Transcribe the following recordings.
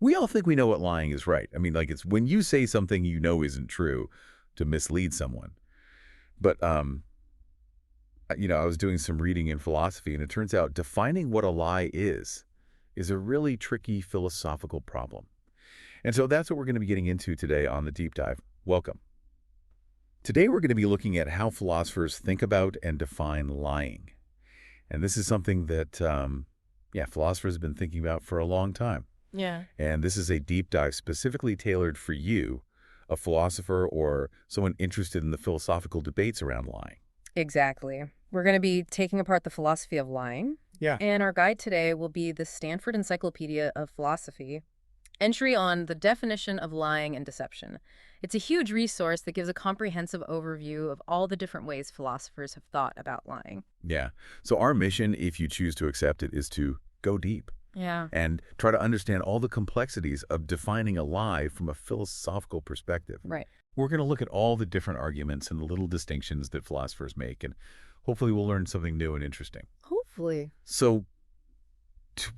We all think we know what lying is right. I mean, like it's when you say something you know isn't true to mislead someone. But, I was doing some reading in philosophy, and it turns out defining what a lie is a really tricky philosophical problem. And so that's what we're going to be getting into today on the Deep Dive. Welcome. Today we're going to be looking at how philosophers think about and define lying. And this is something that, philosophers have been thinking about for a long time. Yeah. And this is a deep dive specifically tailored for you, a philosopher or someone interested in the philosophical debates around lying. Exactly. We're going to be taking apart the philosophy of lying. Yeah. And our guide today will be the Stanford Encyclopedia of Philosophy, entry on the definition of lying and deception. It's a huge resource that gives a comprehensive overview of all the different ways philosophers have thought about lying. Yeah. So our mission, if you choose to accept it, is to go deep Yeah. and try to understand all the complexities of defining a lie from a philosophical perspective. Right. We're going to look at all the different arguments and the little distinctions that philosophers make, and hopefully we'll learn something new and interesting. Hopefully. So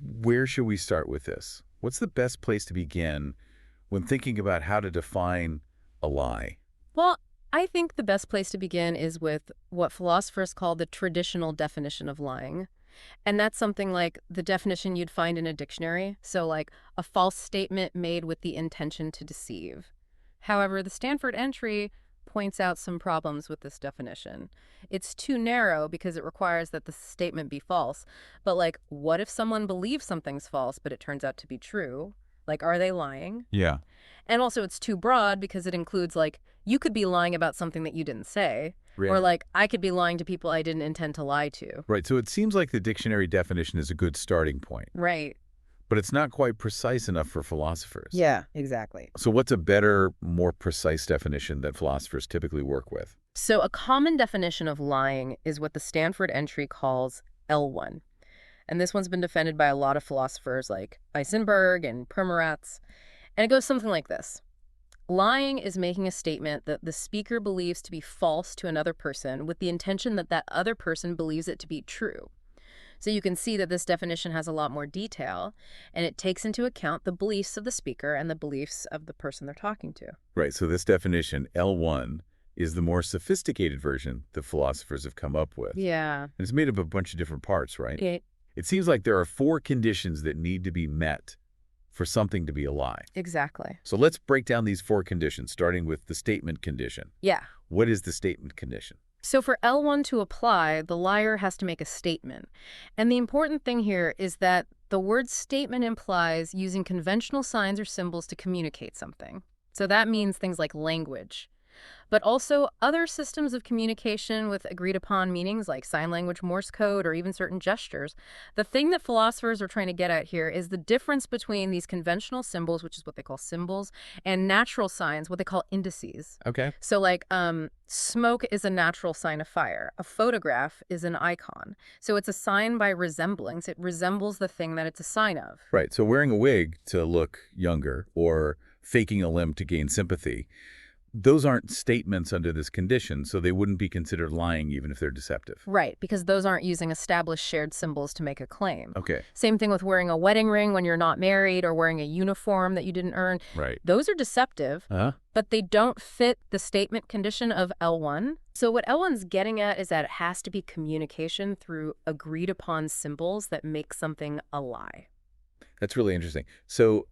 where should we start with this? What's the best place to begin when thinking about how to define a lie? Well, I think the best place to begin is with what philosophers call the traditional definition of lying. And that's something like the definition you'd find in a dictionary. So like a false statement made with the intention to deceive. However, the Stanford entry points out some problems with this definition. It's too narrow because it requires that the statement be false. But like, what if someone believes something's false, but it turns out to be true? Like, are they lying? Yeah. And also it's too broad because it includes like, you could be lying about something that you didn't say. Or like, I could be lying to people I didn't intend to lie to. Right. So it seems like the dictionary definition is a good starting point, Right. but it's not quite precise enough for philosophers. Yeah, exactly. So what's a better, more precise definition that philosophers typically work with? So a common definition of lying is what the Stanford entry calls L1. And this one's been defended by a lot of philosophers like Eisenberg and Primoratz. And it goes something like this. Lying is making a statement that the speaker believes to be false to another person with the intention that that other person believes it to be true. So you can see that this definition has a lot more detail, and it takes into account the beliefs of the speaker and the beliefs of the person they're talking to. Right. So this definition, L1, is the more sophisticated version that philosophers have come up with. Yeah. And it's made up of a bunch of different parts, right? It, It seems like there are 4 conditions that need to be met for something to be a lie. exactly. So let's break down these 4 conditions, starting with the statement condition. Yeah. What is the statement condition? So for L1 to apply, the liar has to make a statement. And the important thing here is that the word statement implies using conventional signs or symbols to communicate something. So that means things like language, but also other systems of communication with agreed upon meanings like sign language, Morse code, or even certain gestures. The thing that philosophers are trying to get at here is the difference between these conventional symbols, which is what they call symbols, and natural signs, what they call indices. Okay. So like smoke is a natural sign of fire. A photograph is an icon. So it's a sign by resemblance. It resembles the thing that it's a sign of. Right. So wearing a wig to look younger or faking a limb to gain sympathy, those aren't statements under this condition, so they wouldn't be considered lying even if they're deceptive. Right, because those aren't using established shared symbols to make a claim. Okay. Same thing with wearing a wedding ring when you're not married or wearing a uniform that you didn't earn. Right. Those are deceptive, but they don't fit the statement condition of L1. So what L1's getting at is that it has to be communication through agreed upon symbols that make something a lie. That's really interesting. So,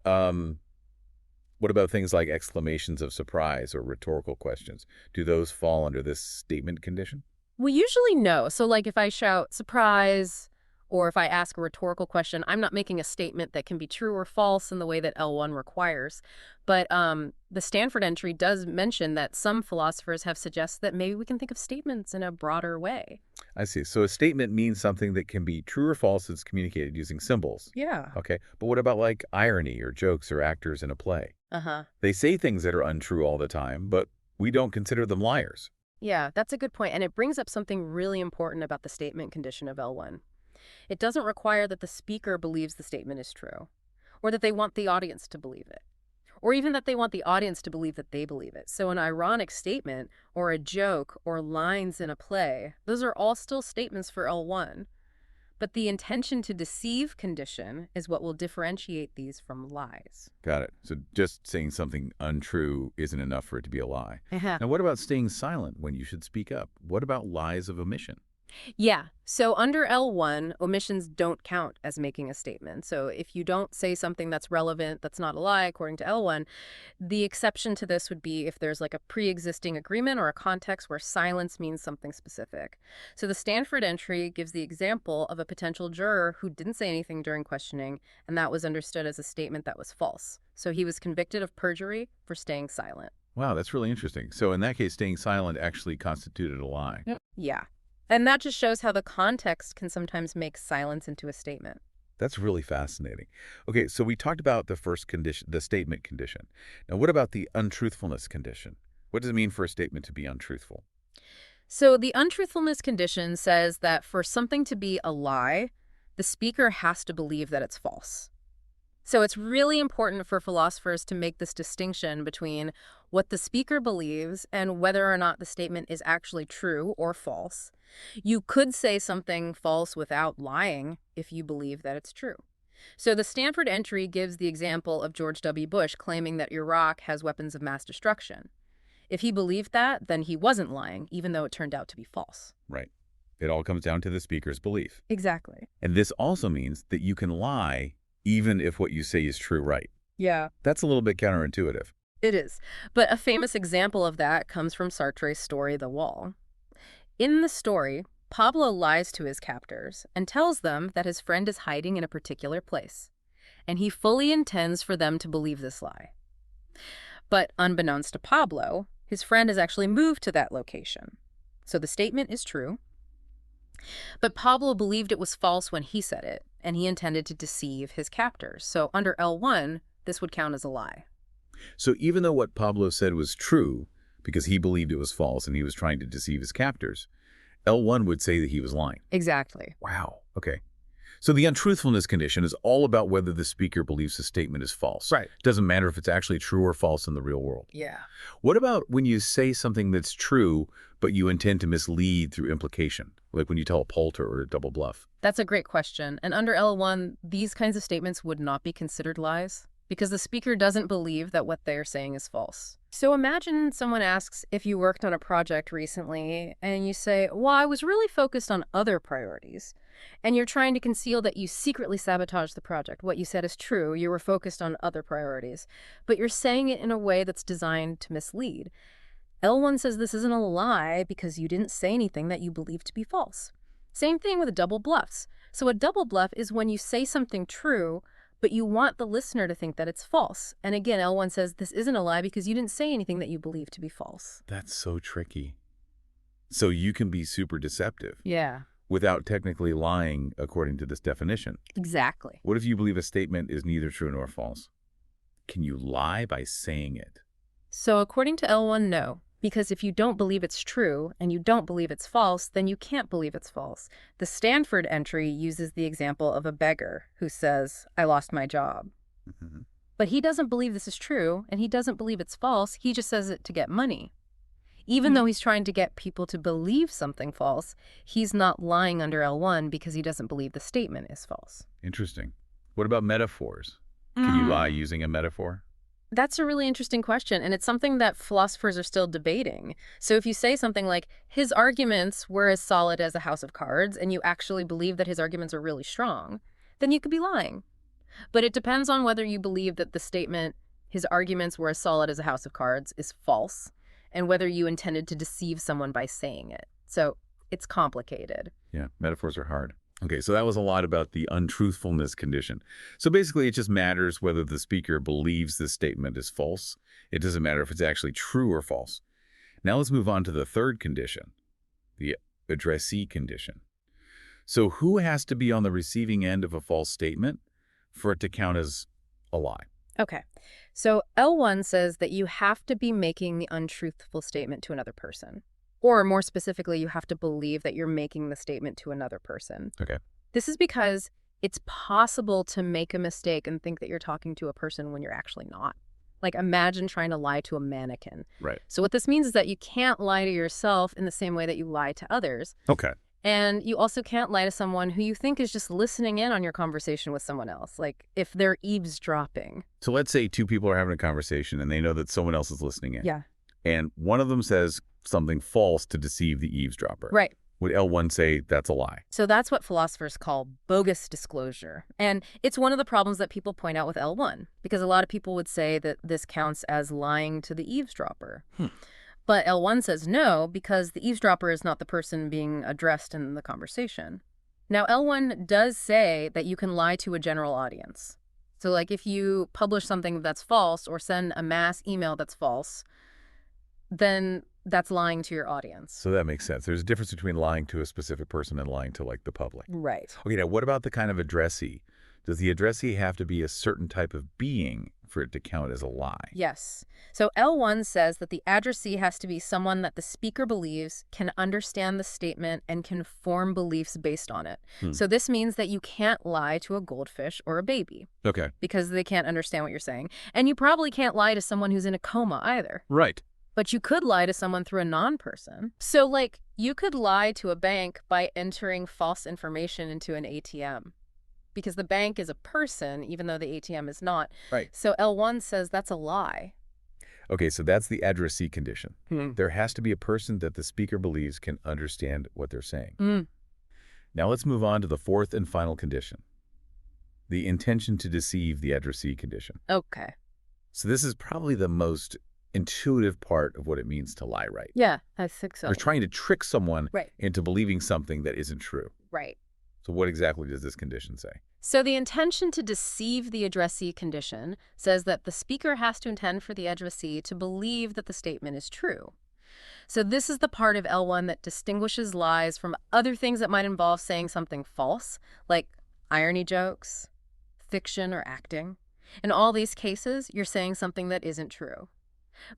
what about things like exclamations of surprise or rhetorical questions? Do those fall under this statement condition? Well, usually no. So like if I shout surprise or if I ask a rhetorical question, I'm not making a statement that can be true or false in the way that L1 requires. But the Stanford entry does mention that some philosophers have suggested that maybe we can think of statements in a broader way. I see. So a statement means something that can be true or false that's communicated using symbols. Yeah. Okay. But what about like irony or jokes or actors in a play? Uh-huh. They say things that are untrue all the time, but we don't consider them liars. Yeah, that's a good point. And it brings up something really important about the statement condition of L1. It doesn't require that the speaker believes the statement is true, or that they want the audience to believe it, or even that they want the audience to believe that they believe it. So an ironic statement, or a joke, or lines in a play, those are all still statements for L1. But the intention to deceive condition is what will differentiate these from lies. Got it. So just saying something untrue isn't enough for it to be a lie. Uh-huh. Now, what about staying silent when you should speak up? What about lies of omission? Yeah. So under L1, omissions don't count as making a statement. So if you don't say something that's relevant, that's not a lie, according to L1, the exception to this would be if there's like a pre-existing agreement or a context where silence means something specific. So the Stanford entry gives the example of a potential juror who didn't say anything during questioning, and that was understood as a statement that was false. So he was convicted of perjury for staying silent. Wow, that's really interesting. So in that case, staying silent actually constituted a lie. Yeah. And that just shows how the context can sometimes make silence into a statement. That's really fascinating. Okay, so we talked about the first condition, the statement condition. Now, what about the untruthfulness condition? What does it mean for a statement to be untruthful? So the untruthfulness condition says that for something to be a lie, the speaker has to believe that it's false. So it's really important for philosophers to make this distinction between what the speaker believes and whether or not the statement is actually true or false. You could say something false without lying if you believe that it's true. So the Stanford entry gives the example of George W. Bush claiming that Iraq has weapons of mass destruction. If he believed that, then he wasn't lying, even though it turned out to be false. Right. It all comes down to the speaker's belief. Exactly. And this also means that you can lie even if what you say is true, right? Yeah. That's a little bit counterintuitive. It is. But a famous example of that comes from Sartre's story, The Wall. In the story, Pablo lies to his captors and tells them that his friend is hiding in a particular place, and he fully intends for them to believe this lie. But unbeknownst to Pablo, his friend has actually moved to that location. So the statement is true, but Pablo believed it was false when he said it, and he intended to deceive his captors. So under L1, this would count as a lie. So even though what Pablo said was true, because he believed it was false and he was trying to deceive his captors, L1 would say that he was lying. Exactly. Wow. Okay. So the untruthfulness condition is all about whether the speaker believes the statement is false. Right. It doesn't matter if it's actually true or false in the real world. Yeah. What about when you say something that's true, but you intend to mislead through implication, like when you tell a poulter or a double bluff? That's a great question. And under L1, these kinds of statements would not be considered lies because the speaker doesn't believe that what they're saying is false. So imagine someone asks if you worked on a project recently and you say, well, I was really focused on other priorities. And you're trying to conceal that you secretly sabotaged the project. What you said is true. You were focused on other priorities. But you're saying it in a way that's designed to mislead. L1 says this isn't a lie because you didn't say anything that you believe to be false. Same thing with double bluffs. So a double bluff is when you say something true, but you want the listener to think that it's false. And again, L1 says this isn't a lie because you didn't say anything that you believe to be false. That's so tricky. So you can be super deceptive. Yeah. Without technically lying according to this definition. Exactly. What if you believe a statement is neither true nor false? Can you lie by saying it? So according to L1, no. Because if you don't believe it's true and you don't believe it's false, then you can't believe it's false. The Stanford entry uses the example of a beggar who says, I lost my job. Mm-hmm. But he doesn't believe this is true and he doesn't believe it's false. He just says it to get money. Even though he's trying to get people to believe something false, he's not lying under L1 because he doesn't believe the statement is false. Interesting. What about metaphors? Can you lie using a metaphor? That's a really interesting question, and it's something that philosophers are still debating. So if you say something like, his arguments were as solid as a house of cards, and you actually believe that his arguments are really strong, then you could be lying. But it depends on whether you believe that the statement, his arguments were as solid as a house of cards, is false, and whether you intended to deceive someone by saying it. So it's complicated. Yeah, metaphors are hard. Okay, so that was a lot about the untruthfulness condition. So basically, it just matters whether the speaker believes this statement is false. It doesn't matter if it's actually true or false. Now let's move on to the third condition, the addressee condition. So who has to be on the receiving end of a false statement for it to count as a lie? Okay, so L1 says that you have to be making the untruthful statement to another person. Or more specifically, you have to believe that you're making the statement to another person. Okay. This is because it's possible to make a mistake and think that you're talking to a person when you're actually not. Like imagine trying to lie to a mannequin. Right. So what this means is that you can't lie to yourself in the same way that you lie to others. Okay. And you also can't lie to someone who you think is just listening in on your conversation with someone else, like if they're eavesdropping. So let's say two people are having a conversation and they know that someone else is listening in. Yeah. And one of them says something false to deceive the eavesdropper. Right. Would L1 say that's a lie? So that's what philosophers call bogus disclosure. And it's one of the problems that people point out with L1, because a lot of people would say that this counts as lying to the eavesdropper. But L1 says no, because the eavesdropper is not the person being addressed in the conversation. Now, L1 does say that you can lie to a general audience. So like if you publish something that's false or send a mass email that's false, then that's lying to your audience. So that makes sense. There's a difference between lying to a specific person and lying to, like, the public. Right. Okay, now what about the kind of addressee? Does the addressee have to be a certain type of being for it to count as a lie? Yes. So L1 says that the addressee has to be someone that the speaker believes can understand the statement and can form beliefs based on it. So this means that you can't lie to a goldfish or a baby Okay. because they can't understand what you're saying. And you probably can't lie to someone who's in a coma either. Right. But you could lie to someone through a non-person. So like you could lie to a bank by entering false information into an ATM. Because the bank is a person, even though the ATM is not. Right. So L1 says that's a lie. Okay, so that's the addressee condition. There has to be a person that the speaker believes can understand what they're saying. Now let's move on to the fourth and final condition. The intention to deceive the addressee condition. Okay. So this is probably the most intuitive part of what it means to lie right. Yeah, I think so. You're trying to trick someone Right. into believing something that isn't true. Right. So what exactly does this condition say? So the intention to deceive the addressee condition says that the speaker has to intend for the addressee to believe that the statement is true. So this is the part of L1 that distinguishes lies from other things that might involve saying something false, like irony jokes, fiction, or acting. In all these cases, you're saying something that isn't true.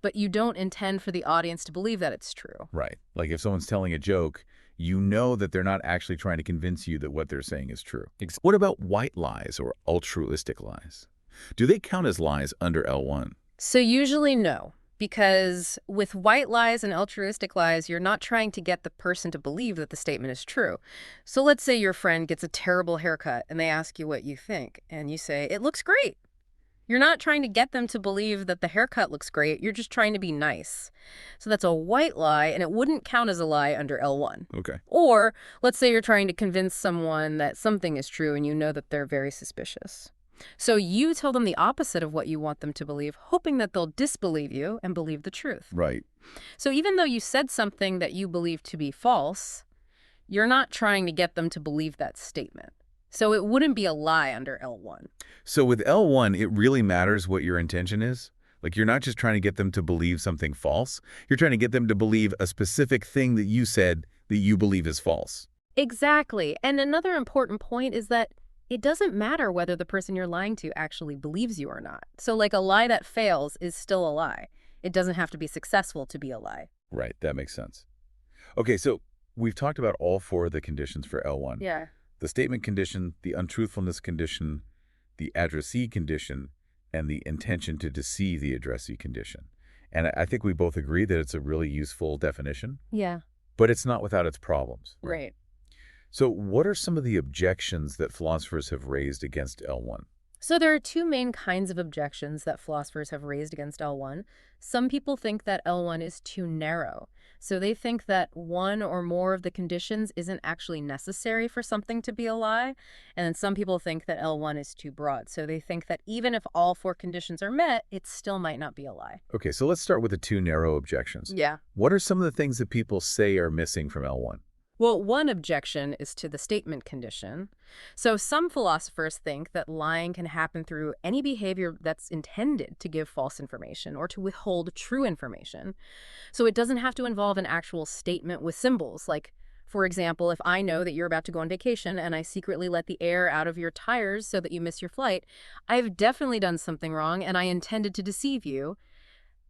But you don't intend for the audience to believe that it's true. Right. Like if someone's telling a joke, you know that they're not actually trying to convince you that what they're saying is true. What about white lies or altruistic lies? Do they count as lies under L1? So usually no, because with white lies and altruistic lies, you're not trying to get the person to believe that the statement is true. So let's say your friend gets a terrible haircut and they ask you what you think, and you say, "It looks great." You're not trying to get them to believe that the haircut looks great. You're just trying to be nice. So that's a white lie, and it wouldn't count as a lie under L1. Okay. Or let's say you're trying to convince someone that something is true and you know that they're very suspicious. So you tell them the opposite of what you want them to believe, hoping that they'll disbelieve you and believe the truth. Right. So even though you said something that you believe to be false, you're not trying to get them to believe that statement. So it wouldn't be a lie under L1. So with L1, it really matters what your intention is? Like you're not just trying to get them to believe something false. You're trying to get them to believe a specific thing that you said that you believe is false. Exactly. And another important point is that it doesn't matter whether the person you're lying to actually believes you or not. So like a lie that fails is still a lie. It doesn't have to be successful to be a lie. Right. That makes sense. Okay, so we've talked about all four of the conditions for L1. Yeah. The statement condition, the untruthfulness condition, the addressee condition, and the intention to deceive the addressee condition. And I think we both agree that it's a really useful definition, Yeah. but it's not without its problems. Right. So what are some of the objections that philosophers have raised against L1? So there are two main kinds of objections that philosophers have raised against L1. Some people think that L1 is too narrow. So they think that one or more of the conditions isn't actually necessary for something to be a lie. And then some people think that L1 is too broad. So they think that even if all four conditions are met, it still might not be a lie. Okay, so let's start with the two narrow objections. Yeah. What are some of the things that people say are missing from L1? Well, one objection is to the statement condition. So some philosophers think that lying can happen through any behavior that's intended to give false information or to withhold true information. So it doesn't have to involve an actual statement with symbols. Like, for example, if I know that you're about to go on vacation and I secretly let the air out of your tires so that you miss your flight, I've definitely done something wrong and I intended to deceive you,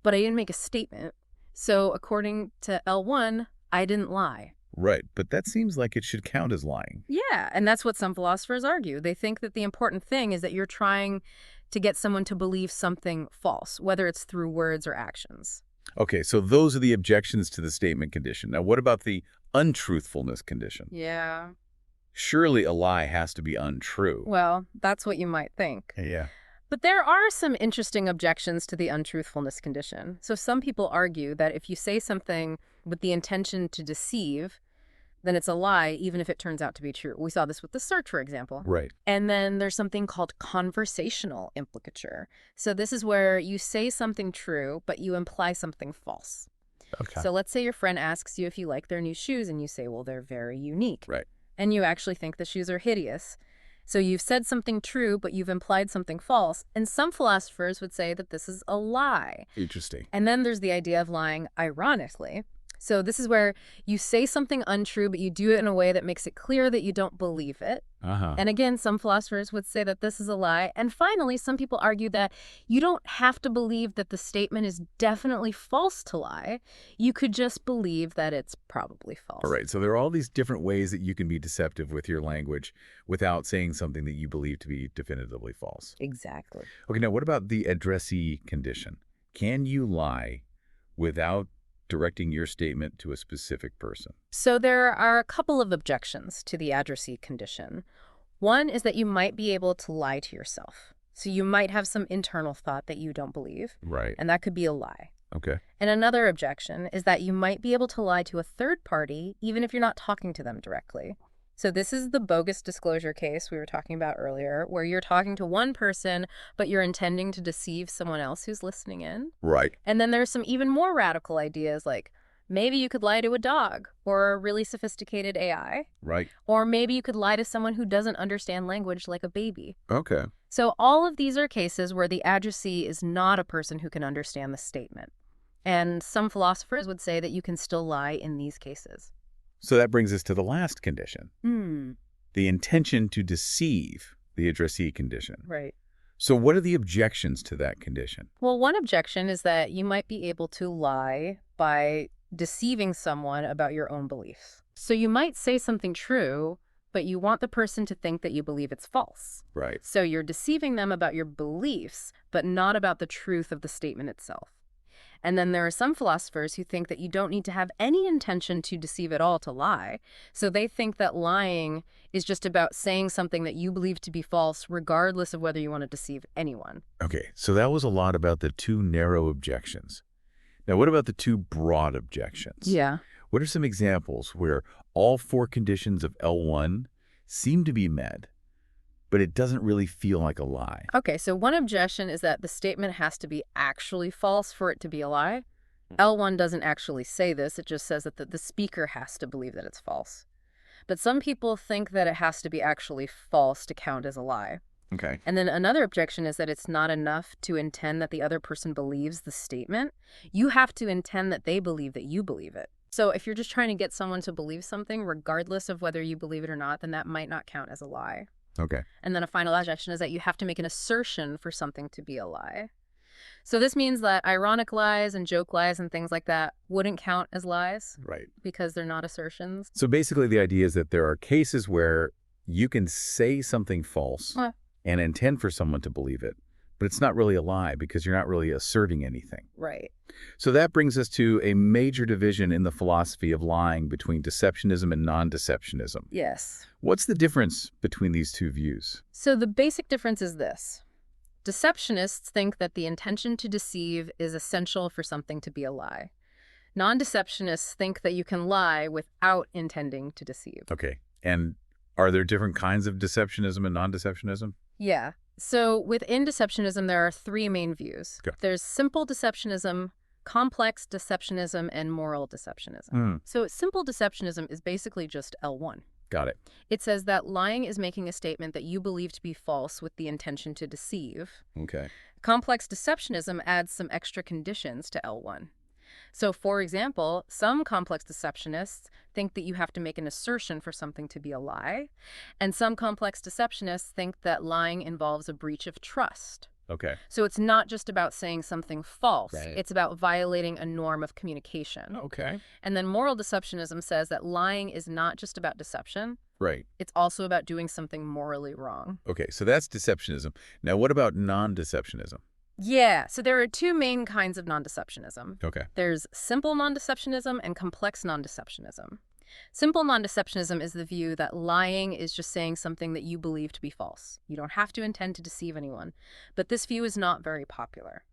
but I didn't make a statement. So according to L1, I didn't lie. Right, but that seems like it should count as lying. Yeah, and that's what some philosophers argue. They think that the important thing is that you're trying to get someone to believe something false, whether it's through words or actions. Okay, so those are the objections to the statement condition. Now, what about the untruthfulness condition? Yeah. Surely a lie has to be untrue. Well, that's what you might think. Yeah. But there are some interesting objections to the untruthfulness condition. So some people argue that if you say something with the intention to deceive, then it's a lie, even if it turns out to be true. We saw this with the search, for example. Right. And then there's something called conversational implicature. So this is where you say something true, but you imply something false. Okay. So let's say your friend asks you if you like their new shoes, and you say, well, they're very unique. Right. And you actually think the shoes are hideous. So you've said something true, but you've implied something false. And some philosophers would say that this is a lie. Interesting. And then there's the idea of lying ironically. So this is where you say something untrue, but you do it in a way that makes it clear that you don't believe it. Uh-huh. And again, some philosophers would say that this is a lie. And finally, some people argue that you don't have to believe that the statement is definitely false to lie. You could just believe that it's probably false. All right, so there are all these different ways that you can be deceptive with your language without saying something that you believe to be definitively false. Exactly. Okay, now what about the addressee condition? Can you lie without directing your statement to a specific person? So there are a couple of objections to the addressee condition. One is that you might be able to lie to yourself. So you might have some internal thought that you don't believe, Right. and that could be a lie. Okay. And another objection is that you might be able to lie to a third party even if you're not talking to them directly. So this is the bogus disclosure case we were talking about earlier, where you're talking to one person, but you're intending to deceive someone else who's listening in. Right. And then there's some even more radical ideas like maybe you could lie to a dog or a really sophisticated AI, Right. or maybe you could lie to someone who doesn't understand language like a baby. Okay. So all of these are cases where the addressee is not a person who can understand the statement. And some philosophers would say that you can still lie in these cases. So that brings us to the last condition, Hmm. the intention to deceive, the addressee condition. Right. So what are the objections to that condition? Well, one objection is that you might be able to lie by deceiving someone about your own beliefs. So you might say something true, but you want the person to think that you believe it's false. Right. So you're deceiving them about your beliefs, but not about the truth of the statement itself. And then there are some philosophers who think that you don't need to have any intention to deceive at all to lie. So they think that lying is just about saying something that you believe to be false, regardless of whether you want to deceive anyone. Okay, so that was a lot about the two narrow objections. Now, what about the two broad objections? Yeah. What are some examples where all four conditions of L1 seem to be met, but it doesn't really feel like a lie? Okay, so one objection is that the statement has to be actually false for it to be a lie. L1 doesn't actually say this. It just says that the speaker has to believe that it's false. But some people think that it has to be actually false to count as a lie. Okay. And then another objection is that it's not enough to intend that the other person believes the statement. You have to intend that they believe that you believe it. So if you're just trying to get someone to believe something, regardless of whether you believe it or not, then that might not count as a lie. Okay. And then a final objection is that you have to make an assertion for something to be a lie. So this means that ironic lies and joke lies and things like that wouldn't count as lies Right. because they're not assertions. So basically the idea is that there are cases where you can say something false and intend for someone to believe it, but it's not really a lie because you're not really asserting anything. Right. So that brings us to a major division in the philosophy of lying between deceptionism and non-deceptionism. Yes. What's the difference between these two views? So the basic difference is this. Deceptionists think that the intention to deceive is essential for something to be a lie. Non-deceptionists think that you can lie without intending to deceive. Okay. And are there different kinds of deceptionism and non-deceptionism? Yeah. So within deceptionism, there are three main views. Okay. There's simple deceptionism, complex deceptionism, and moral deceptionism. So simple deceptionism is basically just L1. Got it. It says that lying is making a statement that you believe to be false with the intention to deceive. Okay. Complex deceptionism adds some extra conditions to L1. So, for example, some complex deceptionists think that you have to make an assertion for something to be a lie, and some complex deceptionists think that lying involves a breach of trust. Okay. So it's not just about saying something false. Right. It's about violating a norm of communication. Okay. And then moral deceptionism says that lying is not just about deception. Right. It's also about doing something morally wrong. Okay, so that's deceptionism. Now, what about non-deceptionism? Yeah, so there are two main kinds of non-deceptionism. Okay. There's simple non-deceptionism and complex non-deceptionism. Simple non-deceptionism is the view that lying is just saying something that you believe to be false. You don't have to intend to deceive anyone, but this view is not very popular.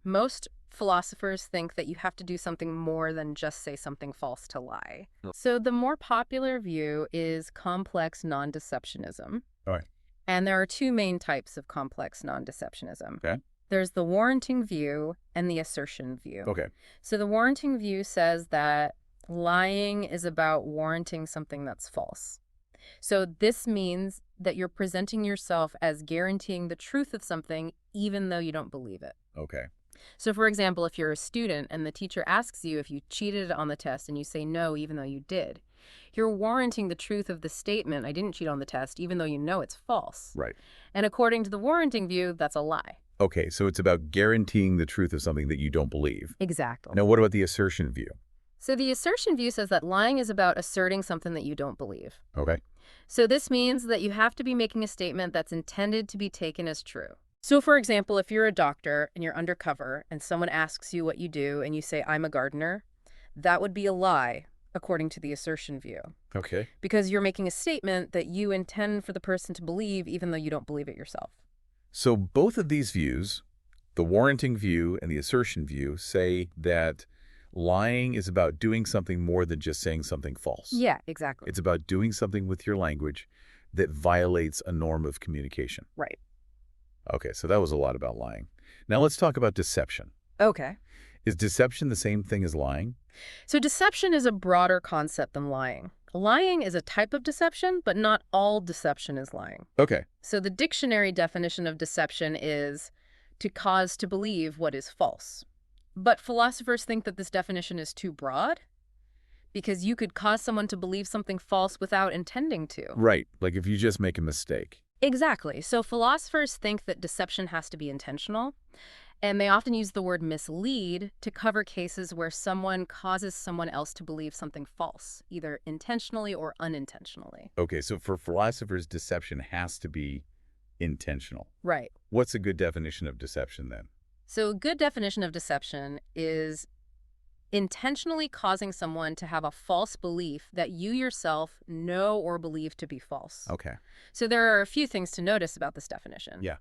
Most philosophers think that you have to do something more than just say something false to lie. Oh. So the more popular view is complex non-deceptionism. All right. And there are two main types of complex non-deceptionism. Okay. There's the warranting view and the assertion view. Okay. So the warranting view says that lying is about warranting something that's false. So this means that you're presenting yourself as guaranteeing the truth of something even though you don't believe it. Okay. So for example, if you're a student and the teacher asks you if you cheated on the test and you say no even though you did, you're warranting the truth of the statement, I didn't cheat on the test, even though you know it's false. Right. And according to the warranting view, that's a lie. Okay, so it's about guaranteeing the truth of something that you don't believe. Exactly. Now, what about the assertion view? So the assertion view says that lying is about asserting something that you don't believe. Okay. So this means that you have to be making a statement that's intended to be taken as true. So for example, if you're a doctor and you're undercover and someone asks you what you do and you say, I'm a gardener, that would be a lie, according to the assertion view. Okay. Because you're making a statement that you intend for the person to believe even though you don't believe it yourself. So both of these views, the warranting view and the assertion view, say that lying is about doing something more than just saying something false. Yeah, exactly. It's about doing something with your language that violates a norm of communication. Right. Okay, so that was a lot about lying. Now let's talk about deception. Okay. Is deception the same thing as lying? So deception is a broader concept than lying. Lying is a type of deception, but not all deception is lying. Okay. So the dictionary definition of deception is to cause to believe what is false. But philosophers think that this definition is too broad because you could cause someone to believe something false without intending to. Right, like if you just make a mistake. Exactly. So philosophers think that deception has to be intentional, and they often use the word mislead to cover cases where someone causes someone else to believe something false, either intentionally or unintentionally. Okay, so for philosophers, deception has to be intentional. Right. What's a good definition of deception then? So a good definition of deception is intentionally causing someone to have a false belief that you yourself know or believe to be false. Okay. So there are a few things to notice about this definition. Yeah.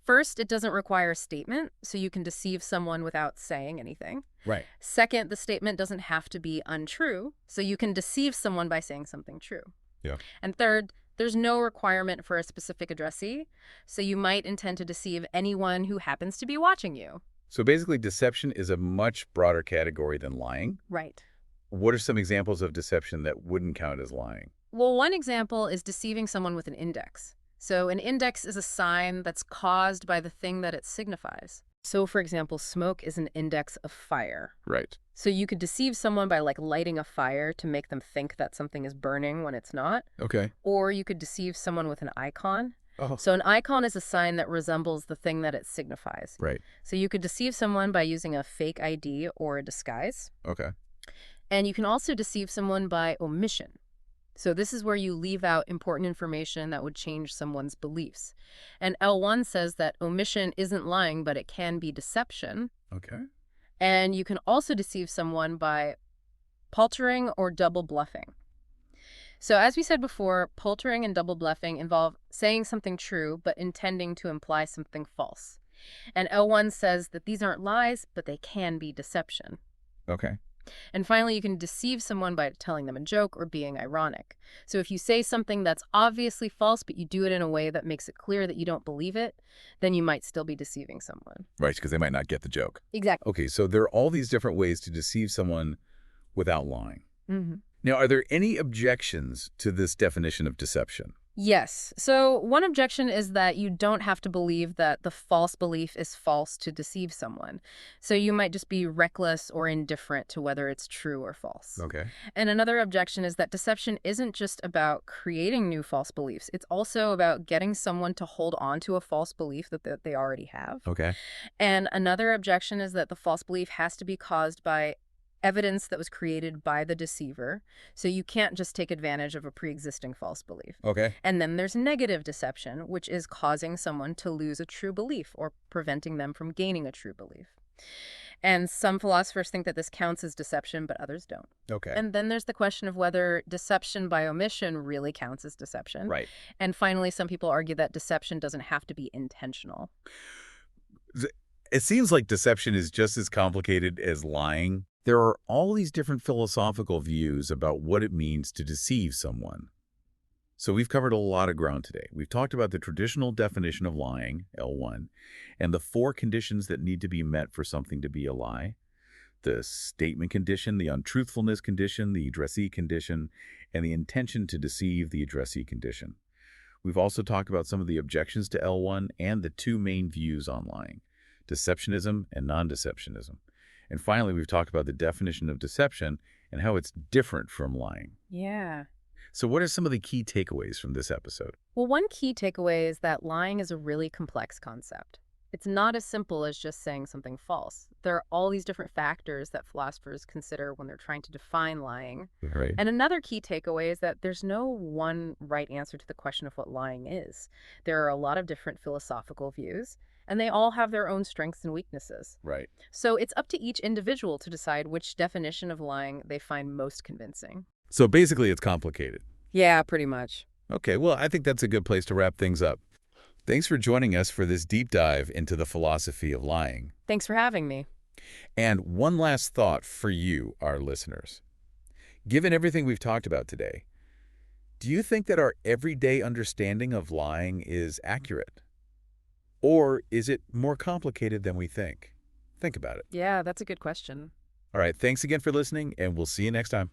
First, it doesn't require a statement, so you can deceive someone without saying anything. Right. Second, the statement doesn't have to be untrue, so you can deceive someone by saying something true. Yeah. And third, there's no requirement for a specific addressee, so you might intend to deceive anyone who happens to be watching you. So basically, deception is a much broader category than lying. Right. What are some examples of deception that wouldn't count as lying? Well, one example is deceiving someone with an index. So an index is a sign that's caused by the thing that it signifies. So for example, smoke is an index of fire. Right. So you could deceive someone by lighting a fire to make them think that something is burning when it's not. Okay. Or you could deceive someone with an icon. Oh. So an icon is a sign that resembles the thing that it signifies. Right. So you could deceive someone by using a fake ID or a disguise. Okay. And you can also deceive someone by omission. So this is where you leave out important information that would change someone's beliefs. And L1 says that omission isn't lying, but it can be deception. Okay. And you can also deceive someone by paltering or double bluffing. So as we said before, paltering and double bluffing involve saying something true, but intending to imply something false. And L1 says that these aren't lies, but they can be deception. Okay. And finally, you can deceive someone by telling them a joke or being ironic. So if you say something that's obviously false, but you do it in a way that makes it clear that you don't believe it, then you might still be deceiving someone. Right, because they might not get the joke. Exactly. Okay, so there are all these different ways to deceive someone without lying. Mm-hmm. Now, are there any objections to this definition of deception? Yes. So one objection is that you don't have to believe that the false belief is false to deceive someone. So you might just be reckless or indifferent to whether it's true or false. Okay. And another objection is that deception isn't just about creating new false beliefs. It's also about getting someone to hold on to a false belief that they already have. Okay. And another objection is that the false belief has to be caused by evidence that was created by the deceiver, so you can't just take advantage of a pre-existing false belief. Okay. And then there's negative deception, which is causing someone to lose a true belief or preventing them from gaining a true belief. And some philosophers think that this counts as deception, but others don't. Okay. And then there's the question of whether deception by omission really counts as deception. Right. And finally, some people argue that deception doesn't have to be intentional. It seems like deception is just as complicated as lying. There are all these different philosophical views about what it means to deceive someone. So we've covered a lot of ground today. We've talked about the traditional definition of lying, L1, and the 4 conditions that need to be met for something to be a lie. The statement condition, the untruthfulness condition, the addressee condition, and the intention to deceive, the addressee condition. We've also talked about some of the objections to L1 and the 2 main views on lying, deceptionism and non-deceptionism. And finally, we've talked about the definition of deception and how it's different from lying. Yeah. So what are some of the key takeaways from this episode? Well, one key takeaway is that lying is a really complex concept. It's not as simple as just saying something false. There are all these different factors that philosophers consider when they're trying to define lying. Right. And another key takeaway is that there's no one right answer to the question of what lying is. There are a lot of different philosophical views, and they all have their own strengths and weaknesses. Right. So it's up to each individual to decide which definition of lying they find most convincing. So basically, it's complicated. Yeah, pretty much. Okay, well, I think that's a good place to wrap things up. Thanks for joining us for this deep dive into the philosophy of lying. Thanks for having me. And one last thought for you, our listeners. Given everything we've talked about today, do you think that our everyday understanding of lying is accurate? Or is it more complicated than we think? Think about it. Yeah, that's a good question. All right, thanks again for listening, and we'll see you next time.